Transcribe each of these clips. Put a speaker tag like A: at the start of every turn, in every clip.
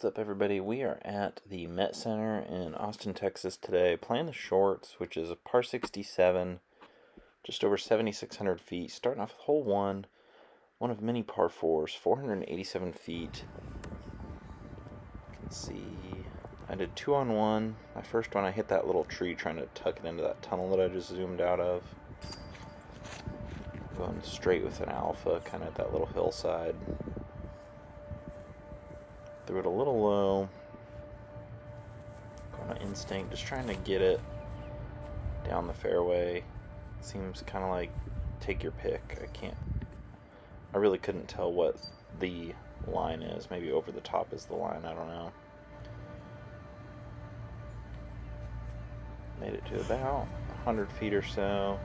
A: What's up, everybody? We are at the Met Center in Austin, Texas today, playing the shorts, which is a par 67, just over 7,600 feet, starting off with hole one of many par fours, 487 feet. You can see I did 2-on-1. My first one, I hit that little tree trying to tuck it into that tunnel that I just zoomed out of. Going straight with an alpha, kind of at that little hillside. Threw it a little low. Going on instinct, just trying to get it down the fairway. Seems kind of like take your pick. I really couldn't tell what the line is. Maybe over the top is the line, I don't know. Made it to about 100 feet or so.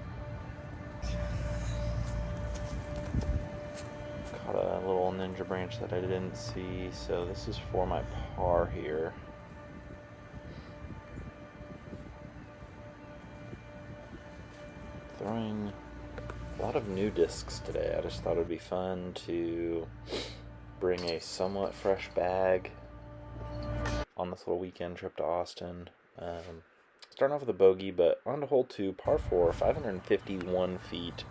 A: Caught a little ninja branch that I didn't see, so this is for my par here. Throwing a lot of new discs today. I just thought it would be fun to bring a somewhat fresh bag on this little weekend trip to Austin. Starting off with a bogey, but on to hole two, par 4, 551 feet.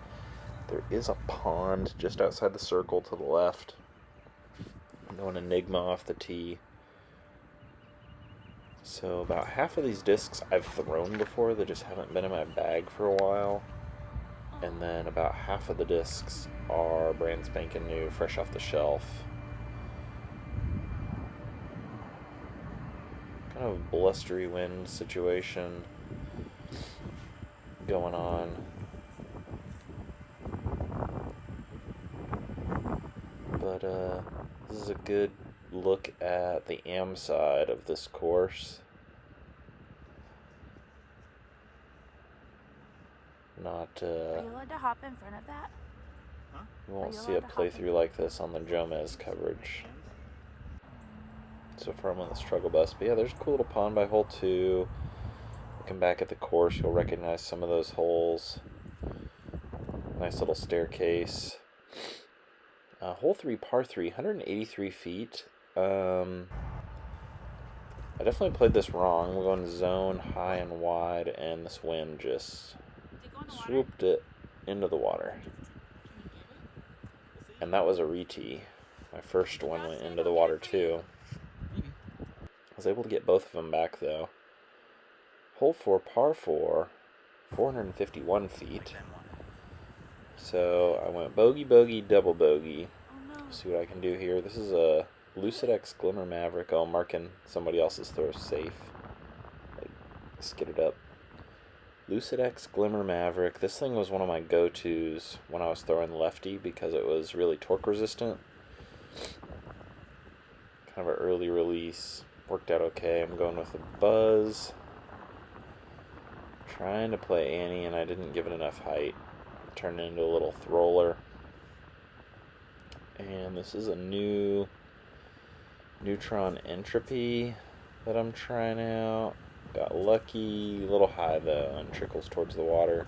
A: There is a pond just outside the circle to the left. No an enigma off the tee. So about half of these discs I've thrown before, they just haven't been in my bag for a while. And then about half of the discs are brand spanking new, fresh off the shelf. Kind of blustery wind situation going on. But this is a good look at the am side of this course. Not
B: Are you allowed to hop in front of that?
A: Huh? You won't see a playthrough like this on the Jomez coverage. So far I'm on the struggle bus. But yeah, there's a cool little pond by hole 2. Looking back at the course, you'll recognize some of those holes. Nice little staircase. Hole 3, par 3, 183 feet. I definitely played this wrong. We're going zone, high and wide, and this wind just swooped it into the water. And that was a re-tee. My first one went into the water too. I was able to get both of them back though. Hole 4, par 4, 451 feet. So I went bogey, bogey, double bogey. See what I can do here. This is a Lucid X Glimmer Maverick. Oh, I'm marking somebody else's throw safe. Like, skidded up. Lucid X Glimmer Maverick. This thing was one of my go-tos when I was throwing lefty because it was really torque resistant. Kind of an early release. Worked out okay. I'm going with a buzz. Trying to play Annie and I didn't give it enough height. Turned it into a little thrower. And this is a new neutron entropy that I'm trying out. Got lucky, a little high though, and trickles towards the water.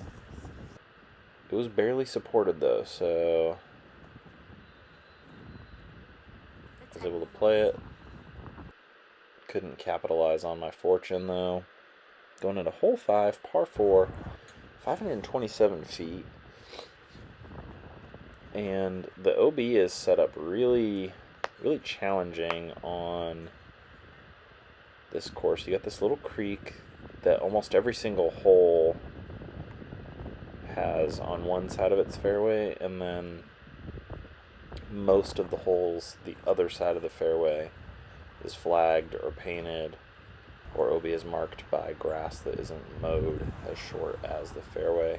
A: It was barely supported though, so I was able to play it. Couldn't capitalize on my fortune though. Going into hole 5, par 4, 527 feet. And the OB is set up really challenging on this course. You got this little creek that almost every single hole has on one side of its fairway, and then most of the holes, the other side of the fairway, is flagged or painted, or OB is marked by grass that isn't mowed as short as the fairway.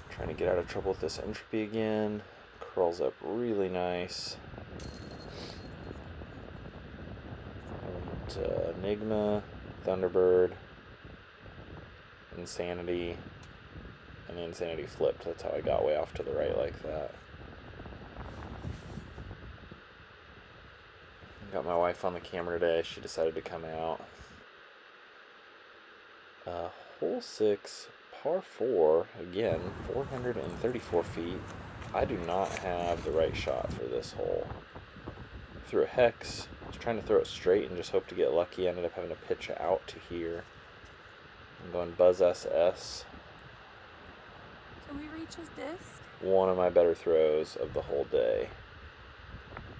A: Trying to get out of trouble with this entropy again. Curls up really nice. And, Enigma, Thunderbird, Insanity, and the Insanity flipped. That's how I got way off to the right like that. Got my wife on the camera today. She decided to come out. Hole 6. Par 4, again, 434 feet. I do not have the right shot for this hole. Threw a hex, I was trying to throw it straight and just hope to get lucky. I ended up having to pitch out to here. I'm going Buzz SS.
B: Can we reach his disc?
A: One of my better throws of the whole day.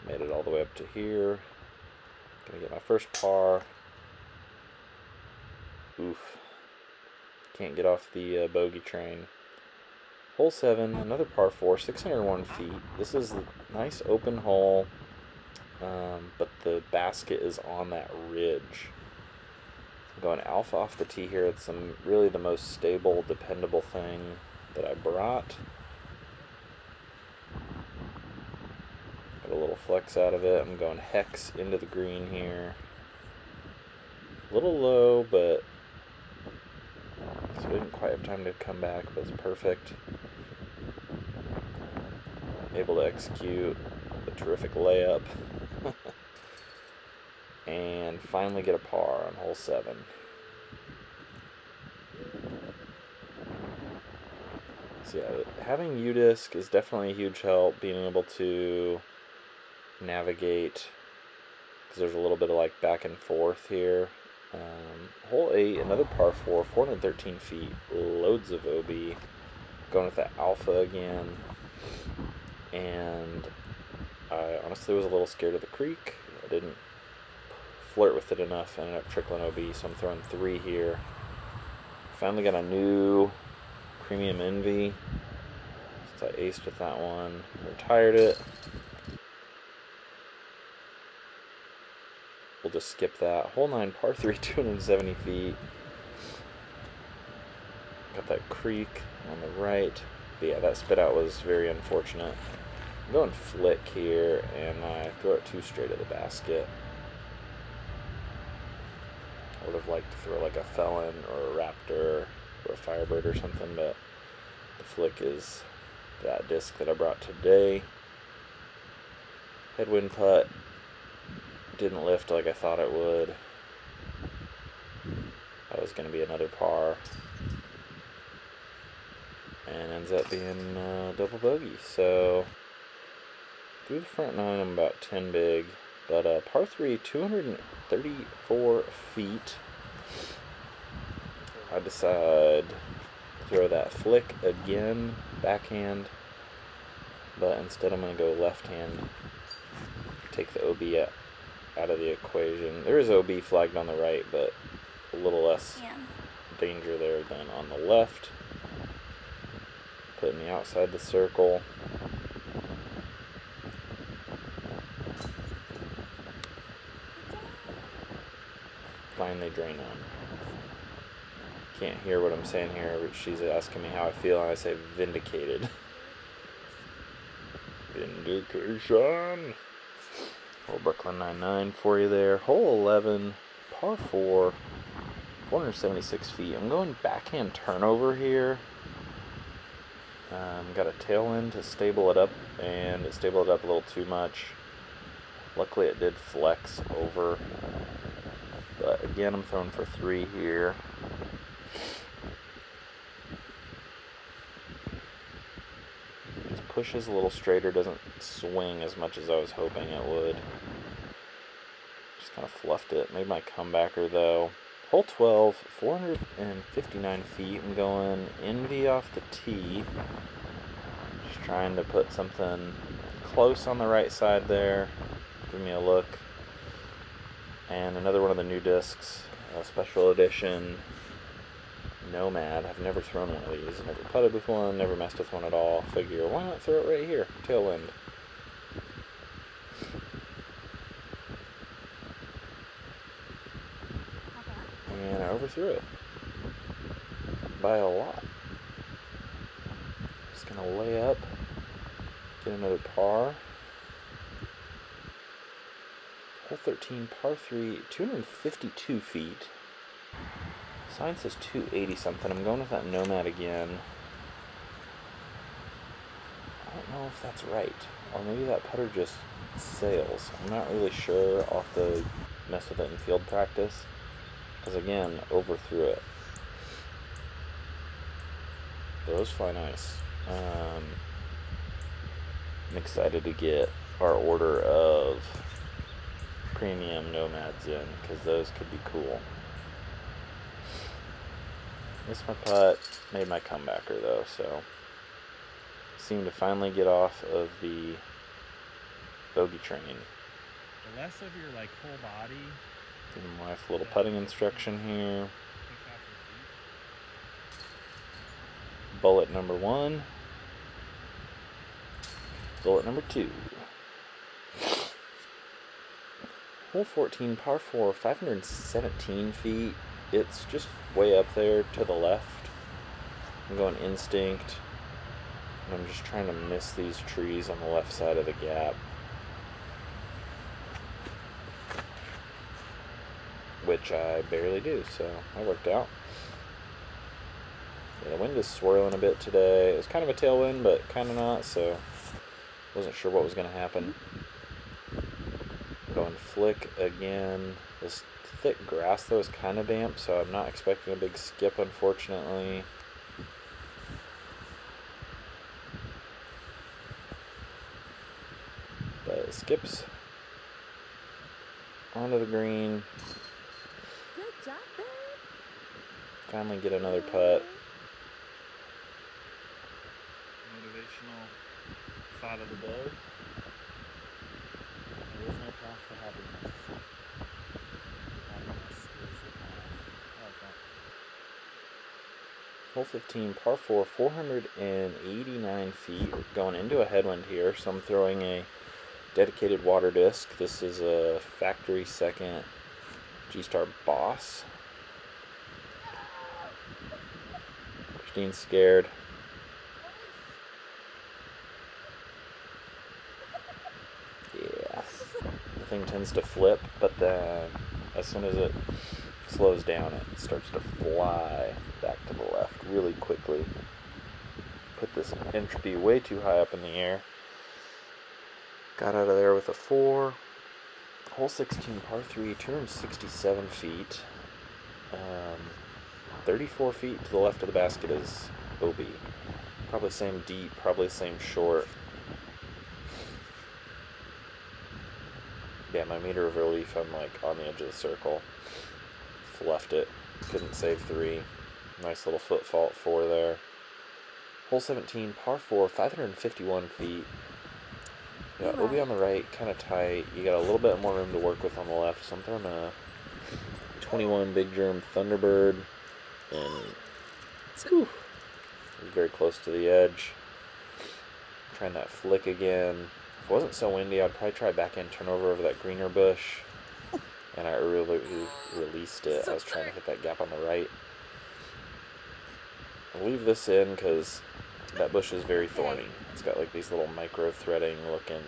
A: Made it all the way up to here. Gonna get my first par. Oof. Can't get off the bogey train. Hole 7, another par 4, 601 feet. This is a nice open hole, but the basket is on that ridge. I'm going alpha off the tee here. It's really the most stable, dependable thing that I brought. Got a little flex out of it. I'm going hex into the green here. A little low, but so we didn't quite have time to come back, but it's perfect. Able to execute a terrific layup. And finally get a par on hole 7. So yeah, having U-disc is definitely a huge help, being able to navigate, because there's a little bit of like back and forth here. Hole 8, another par 4, 413 feet, loads of OB. Going with that alpha again. And I honestly was a little scared of the creek. I didn't flirt with it enough. I ended up trickling OB, so I'm throwing 3 here. Finally got a new Premium Envy. So I aced with that one. Retired it. We'll just skip that. Hole 9, par 3, 270 feet. Got that creek on the right. But yeah, that spit out was very unfortunate. I'm going flick here, and I throw it too straight at the basket. I would have liked to throw like a Felon or a Raptor or a Firebird or something, but the flick is that disc that I brought today. Headwind putt. Didn't lift like I thought it would. That was going to be another par. And ends up being double bogey. So through the front 9, I'm about 10 big. But par 3, 234 feet. I decide to throw that flick again, backhand. But instead I'm going to go left hand. Take the OB out of the equation. There is OB flagged on the right, but a little less danger there than on the left. Putting me outside the circle. Finally drain on. Can't hear what I'm saying here, but she's asking me how I feel, and I say vindicated. Vindication. Little Brooklyn 99 for you there. Hole 11, par 4, 476 feet. I'm going backhand turnover here. Got a tail end to stable it up, and it stabled it up a little too much. Luckily it did flex over. But again, I'm throwing for 3 here. Just pushes a little straighter, doesn't swing as much as I was hoping it would. Just kind of fluffed it. Made my comebacker though. Hole 12, 459 feet. I'm going Envy off the tee. Just trying to put something close on the right side there. Give me a look. And another one of the new discs, a special edition Nomad. I've never thrown one of these. Never putted with one, never messed with one at all. Figure, why not throw it right here? Tailwind. And I overthrew it. By a lot. Just gonna lay up, get another par. Hole 13, par 3, 252 feet. Sign says 280 something. I'm going with that Nomad again. I don't know if that's right. Or maybe that putter just sails. I'm not really sure. I'll have to mess with it in field practice. Because again, overthrew it. Those fly nice. I'm excited to get our order of premium nomads in, because those could be cool. Missed my putt, made my comebacker though, so seemed to finally get off of the bogey train.
C: The less of your like whole body.
A: Giving my wife a little putting instruction here.
C: Push off your feet.
A: Bullet number 1. Bullet number 2. Hole 14, par 4, 517 feet. It's just way up there to the left. I'm going instinct. And I'm just trying to miss these trees on the left side of the gap. Which I barely do, so that worked out. Yeah, the wind is swirling a bit today. It was kind of a tailwind, but kind of not, so wasn't sure what was going to happen. Going flick again. This thick grass, though, is kind of damp, so I'm not expecting a big skip, unfortunately. But it skips onto the green.
B: Good job, babe.
A: Finally get another putt.
C: Motivational thought of the day. There is no path to happiness. Happiness is the path. I like that.
A: Hole 15, par 4, 489 feet. We're going into a headwind here, so I'm throwing a dedicated water disc. This is a factory second G-Star Boss. Christine's scared. Yeah. The thing tends to flip, but then as soon as it slows down, it starts to fly back to the left really quickly. Put this entropy way too high up in the air. Got out of there with a 4. Hole 16, par 3, 267 feet. 34 feet to the left of the basket is OB. Probably same deep, probably same short. Yeah, my meter of relief, I'm like on the edge of the circle. Fluffed it. Couldn't save 3. Nice little foot fault 4 there. Hole 17, par 4, 551 feet. Yeah, OB on the right, kind of tight. You got a little bit more room to work with on the left, so I'm throwing a 21 Big Germ Thunderbird, and whew, very close to the edge. Trying that flick again. If it wasn't so windy, I'd probably try back in, turn over that greener bush, and I really released it. I was trying to hit that gap on the right. I'll leave this in because that bush is very thorny. It's got like these little micro threading looking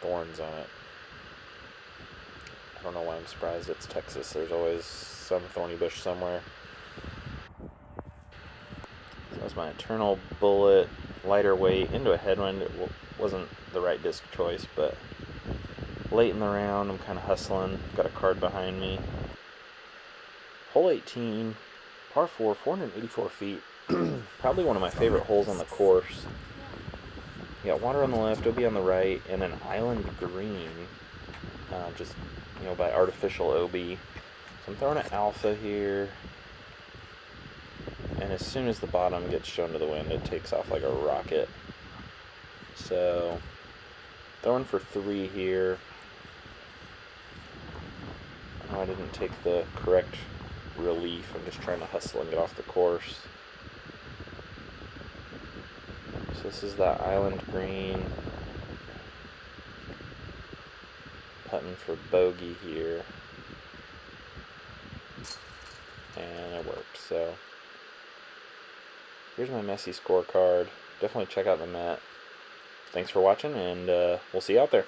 A: thorns on it. I don't know why I'm surprised. It's Texas. There's always some thorny bush somewhere. So that was my eternal bullet, lighter weight, into a headwind. It wasn't the right disc choice, but late in the round, I'm kind of hustling. Got a card behind me. Hole 18, par 4, 484 feet. Probably one of my favorite holes on the course. You got water on the left, OB on the right, and an island green. Just, by artificial OB. So I'm throwing an alpha here. And as soon as the bottom gets shown to the wind, it takes off like a rocket. So, throwing for 3 here. Oh, I didn't take the correct relief. I'm just trying to hustle and get off the course. So this is that island green. Putting for bogey here. And it worked. So here's my messy scorecard. Definitely check out the Met. Thanks for watching, and we'll see you out there.